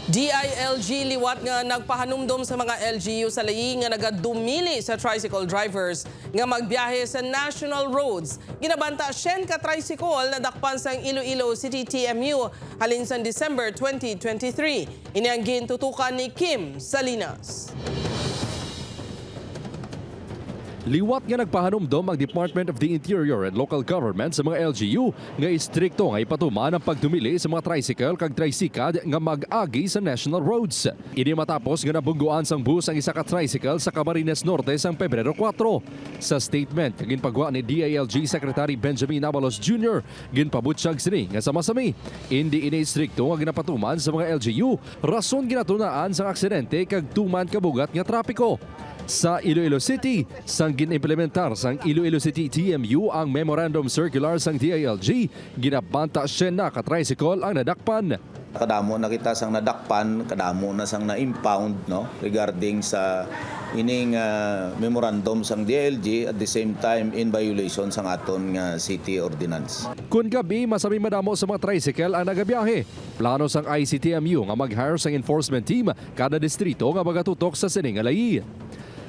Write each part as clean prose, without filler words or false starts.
DILG liwat nga nagpahanumdom sa mga LGU sa Layi nga nagadumili sa tricycle drivers nga magbiyahe sa national roads. Ginabanta 10 ka tricycle nadakpan sa Iloilo City TMU halin sa December 2023. Ini ang gintutukan ni Kim Salinas. Liwat nga nagpahanumdom ang Department of the Interior and Local Government sa mga LGU nga istrikto nga ipatuman ang pagdumili sa mga tricycle kag tricycad nga mag-agi sa national roads. Ini matapos nga nabungguan sang bus ang isa ka tricycle sa Camarines Norte sang Pebrero 4. Sa statement ginpagwa ni DILG Secretary Benjamin Abalos Jr. ginpabutyag sini nga sama-sami hindi ini istrikto nga ginapatuman sa mga LGU rason ginatunaan sang aksidente kag tuman kabugat nga trapiko. Sa Iloilo City, sang ginimplementar sang Iloilo City TMU ang Memorandum Circular sang DILG, ginabanta siya na ka-tricycle ang nadakpan. Kadamo na kita sang nadakpan, kadamo na sang na-impound no, regarding sa ining memorandum sang DILG at the same time in violation sang aton nga city ordinance. Kun gabi, masabi madamo sa mga tricycle ang nagabiyahe. Plano sang ICTMU nga mag-hire sang enforcement team kada distrito nga magatutok sa sining Layi.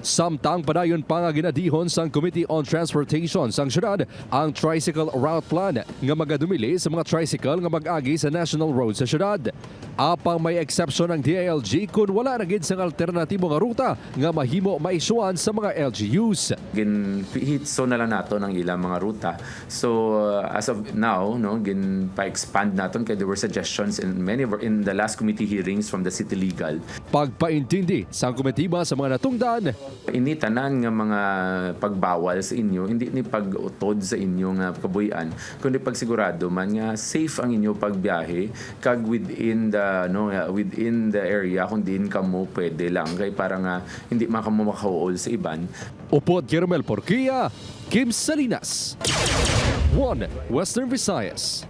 Samtang padayon pa nga ginadihon sang Committee on Transportation sang syudad ang Tricycle Route Plan nga magadumili sa mga tricycle nga mag-agi sa national road sa syudad. Apang may exception ng DILG kung wala na gid sang alternatibo nga ruta nga mahimo maisyuan sa mga LGUs. Ginhitso na lang nato ng ilang mga ruta. So as of now, no, gin-pa-expand naton kay there were suggestions in the last committee hearings from the city legal. Pagpaintindi sang komitiba sa mga natungdan, ini tanan nga mga pagbawal sa inyo, hindi ni pag-utod sa inyong kabuhian, kundi pagsigurado man nga safe ang inyo pagbiyahe kag within the area kung din kamo pwede lang kay para nga hindi makamo makahuol sa iban. Upod Caramel Porquia, Kim Salinas, 1 Western Visayas.